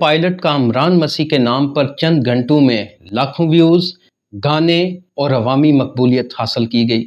Pilot Kamran مسیح کے نام پر چند گھنٹوں میں لاکھوں ویوز، گانے اور عوامی مقبولیت حاصل کی گئی؟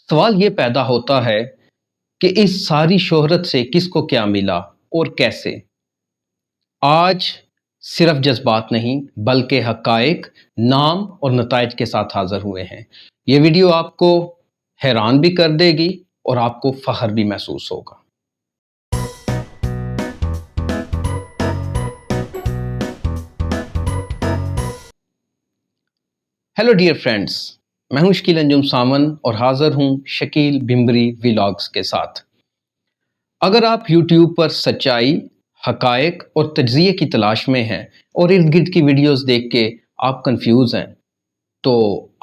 سوال یہ پیدا ہوتا ہے کہ اس ساری شہرت سے کس کو کیا ملا اور کیسے؟ آج صرف جذبات نہیں بلکہ حقائق، نام اور نتائج کے ساتھ حاضر ہوئے ہیں۔ یہ ویڈیو آپ کو حیران بھی کر دے گی اور آپ کو فخر بھی محسوس ہوگا۔ ہیلو ڈیئر فرینڈز، میں ہوں شکیل انجم سامن اور حاضر ہوں شکیل بمبری ویلاگز کے ساتھ۔ اگر آپ یوٹیوب پر سچائی، حقائق اور تجزیے کی تلاش میں ہیں اور ارد گرد کی ویڈیوز دیکھ کے آپ کنفیوز ہیں تو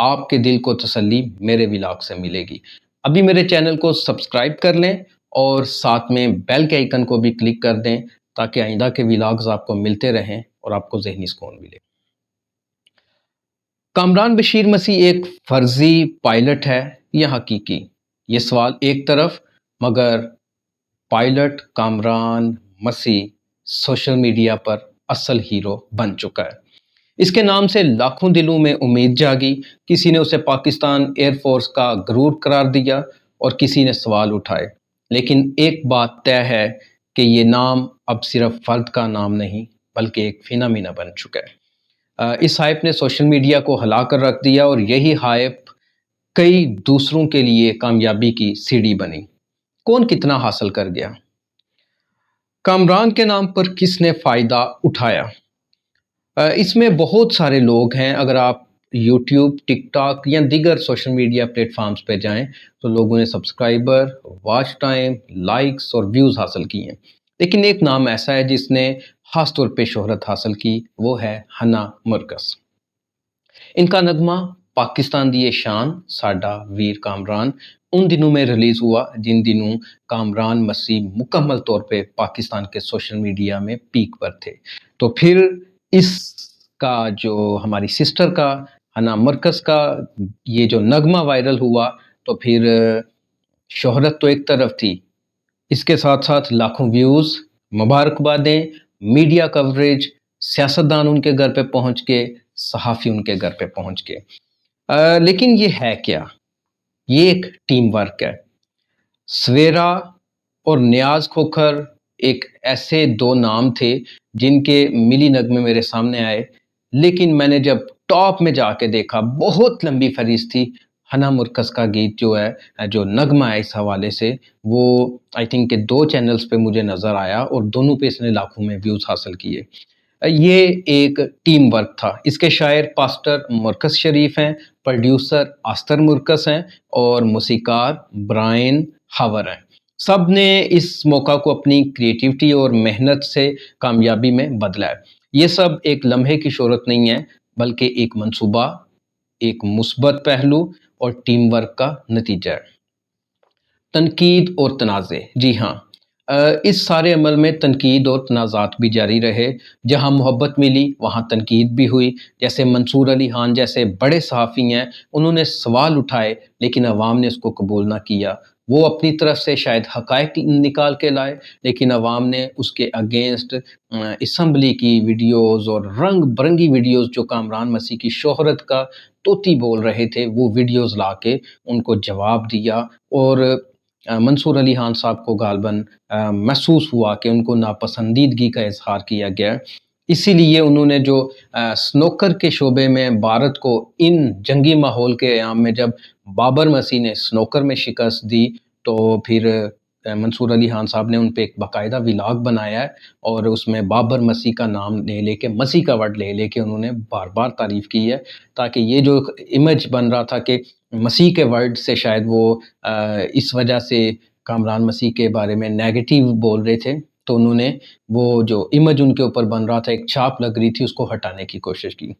آپ کے دل کو تسلی میرے ویلاگ سے ملے گی۔ ابھی میرے چینل کو سبسکرائب کر لیں اور ساتھ میں بیل کے آئیکن کو بھی کلک کر دیں تاکہ آئندہ کے ویلاگز آپ کو ملتے رہیں اور آپ کو ذہنی سکون ملے۔ کامران بشیر مسیح ایک فرضی پائلٹ ہے یا حقیقی؟ یہ سوال ایک طرف، مگر پائلٹ کامران مسیح سوشل میڈیا پر اصل ہیرو بن چکا ہے۔ اس کے نام سے لاکھوں دلوں میں امید جاگی۔ کسی نے اسے پاکستان ایئر فورس کا غرور قرار دیا اور کسی نے سوال اٹھائے، لیکن ایک بات طے ہے کہ یہ نام اب صرف فرد کا نام نہیں بلکہ ایک فینامینہ بن چکا ہے۔ اس ہائپ نے سوشل میڈیا کو ہلا کر رکھ دیا اور یہی ہائپ کئی دوسروں کے لیے کامیابی کی سیڑھی بنی۔ کون کتنا حاصل کر گیا؟ کامران کے نام پر کس نے فائدہ اٹھایا؟ اس میں بہت سارے لوگ ہیں۔ اگر آپ یوٹیوب، ٹک ٹاک یا دیگر سوشل میڈیا پلیٹ فارمز پہ جائیں تو لوگوں نے سبسکرائبر، واچ ٹائم، لائکس اور ویوز حاصل کی ہیں، لیکن ایک نام ایسا ہے جس نے خاص طور پہ شہرت حاصل کی، وہ ہے ہنا مرکز۔ ان کا نغمہ پاکستان دی شان ساڈا ویر کامران ان دنوں میں ریلیز ہوا جن دنوں کامران مسیح مکمل طور پہ پاکستان کے سوشل میڈیا میں پیک پر تھے۔ تو پھر اس کا جو ہماری سسٹر کا ہنا مرکز کا یہ جو نغمہ وائرل ہوا تو پھر شہرت تو ایک طرف تھی، اس کے ساتھ ساتھ لاکھوں ویوز، مبارکبادیں، میڈیا کوریج، سیاستدان ان کے گھر پہ پہنچ کے، صحافی ان کے گھر پہ پہنچ کے۔ لیکن یہ ہے کیا؟ یہ ایک ٹیم ورک ہے۔ سویرا اور نیاز کھوکھر ایک ایسے دو نام تھے جن کے ملی نغمے میرے سامنے آئے، لیکن میں نے جب ٹاپ میں جا کے دیکھا بہت لمبی فہرست تھی۔ ہنا مرکز کا گیت جو ہے، جو نغمہ ہے اس حوالے سے، وہ آئی تھنک کہ 2 چینلز پہ مجھے نظر آیا اور دونوں پہ اس نے لاکھوں میں ویوز حاصل کیے۔ یہ ایک ٹیم ورک تھا۔ اس کے شاعر پاسٹر مرکز شریف ہیں، پروڈیوسر آستر مرکز ہیں اور موسیقار برائن ہاور ہیں۔ سب نے اس موقع کو اپنی کریٹیوٹی اور محنت سے کامیابی میں بدلا ہے۔ یہ سب ایک لمحے کی شہرت نہیں ہے بلکہ ایک منصوبہ، ایک مثبت پہلو اور ٹیم ورک کا نتیجہ ہے۔ تنقید اور تنازع، جی ہاں، اس سارے عمل میں تنقید اور تنازعات بھی جاری رہے۔ جہاں محبت ملی وہاں تنقید بھی ہوئی۔ جیسے منصور علی خان جیسے بڑے صحافی ہیں، انہوں نے سوال اٹھائے لیکن عوام نے اس کو قبول نہ کیا۔ وہ اپنی طرف سے شاید حقائق نکال کے لائے لیکن عوام نے اس کے اگینسٹ اسمبلی کی ویڈیوز اور رنگ برنگی ویڈیوز جو کامران مسیح کی شہرت کا توتی بول رہے تھے، وہ ویڈیوز لا کے ان کو جواب دیا اور منصور علی خان صاحب کو غالباً محسوس ہوا کہ ان کو ناپسندیدگی کا اظہار کیا گیا۔ اسی لیے انہوں نے جو سنوکر کے شعبے میں بھارت کو ان جنگی ماحول کے ایام میں جب بابر مسیح نے سنوکر میں شکست دی تو پھر منصور علی خان صاحب نے ان پہ ایک باقاعدہ ولاگ بنایا ہے اور اس میں بابر مسیح کا نام لے کے، مسیح کا ورڈ لے کے انہوں نے بار بار تعریف کی ہے، تاکہ یہ جو امیج بن رہا تھا کہ مسیح کے ورڈ سے شاید وہ اس وجہ سے کامران مسیح کے بارے میں نیگیٹیو بول رہے تھے، تو انہوں نے وہ جو امیج ان کے اوپر بن رہا تھا، ایک چھاپ لگ رہی تھی، اس کو ہٹانے کی کوشش کی۔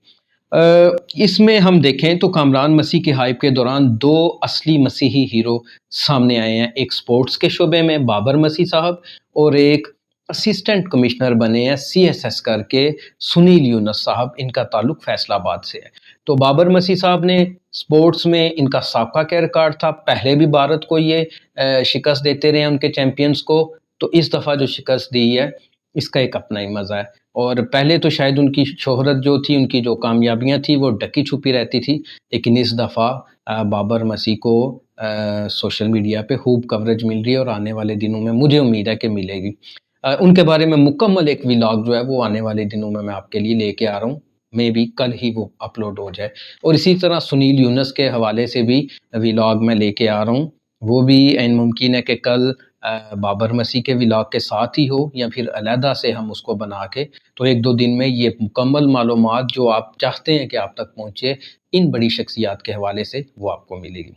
اس میں ہم دیکھیں تو کامران مسیح کے ہائپ کے دوران 2 اصلی مسیحی ہیرو سامنے آئے ہیں۔ ایک سپورٹس کے شعبے میں بابر مسیح صاحب اور ایک اسسٹنٹ کمشنر بنے ہیں CSS کر کے سنیل یونس صاحب، ان کا تعلق فیصل آباد سے ہے۔ تو بابر مسیح صاحب نے سپورٹس میں ان کا سابقہ کیا ریکارڈ تھا، پہلے بھی بھارت کو یہ شکست دیتے رہے ہیں ان کے چیمپئنز کو، تو اس دفعہ جو شکست دی ہے اس کا ایک اپنا ہی مزہ ہے. اور پہلے تو شاید ان کی شہرت جو تھی، ان کی جو کامیابیاں تھیں وہ ڈکی چھپی رہتی تھی، لیکن اس دفعہ بابر مسیح کو سوشل میڈیا پہ خوب کوریج مل رہی ہے، اور آنے والے دنوں میں مجھے امید ہے کہ ملے گی. ان کے بارے میں مکمل ایک ولاگ جو ہے وہ آنے والے دنوں میں آپ کے لیے لے کے آ رہا ہوں، مے بی کل ہی وہ اپلوڈ ہو جائے. اور اسی طرح سنیل یونس کے حوالے سے بھی ولاگ میں لے کے آ رہا ہوں، وہ بھی عین ممکن ہے کہ کل بابر مسیح کے ولاگ کے ساتھ ہی ہو، یا پھر علیحدہ سے ہم اس کو بنا کے، تو ایک دو دن میں یہ مکمل معلومات جو آپ چاہتے ہیں کہ آپ تک پہنچے ان بڑی شخصیات کے حوالے سے، وہ آپ کو ملے گی.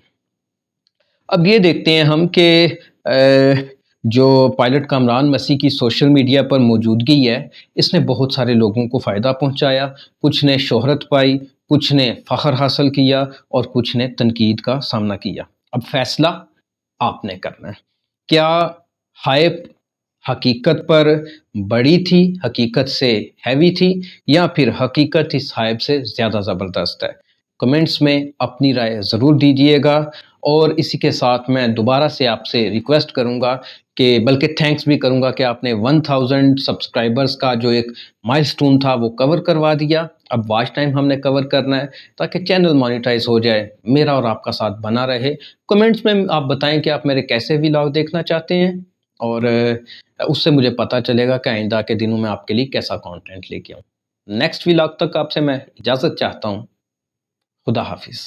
اب یہ دیکھتے ہیں ہم کہ جو پائلٹ کامران مسیح کی سوشل میڈیا پر موجودگی ہے، اس نے بہت سارے لوگوں کو فائدہ پہنچایا. کچھ نے شہرت پائی، کچھ نے فخر حاصل کیا، اور کچھ نے تنقید کا سامنا کیا. اب فیصلہ آپ نے کرنا ہے. کیا ہائپ حقیقت پر بڑی تھی، حقیقت سے ہیوی تھی، یا پھر حقیقت اس ہائپ سے زیادہ زبردست ہے؟ کمنٹس میں اپنی رائے ضرور دیجیے گا. اور اسی کے ساتھ میں دوبارہ سے آپ سے ریکویسٹ کروں گا کہ بلکہ تھینکس بھی کروں گا کہ آپ نے 1000 سبسکرائبرز کا جو ایک مائل سٹون تھا وہ کور کروا دیا. اب واچ ٹائم ہم نے کور کرنا ہے تاکہ چینل مانیٹائز ہو جائے، میرا اور آپ کا ساتھ بنا رہے. کمنٹس میں آپ بتائیں کہ آپ میرے کیسے ولاگ دیکھنا چاہتے ہیں، اور اس سے مجھے پتہ چلے گا کہ آئندہ کے دنوں میں آپ کے لیے کیسا کانٹینٹ لے کے آؤں. نیکسٹ ولاگ تک آپ سے میں اجازت چاہتا ہوں. خدا حافظ.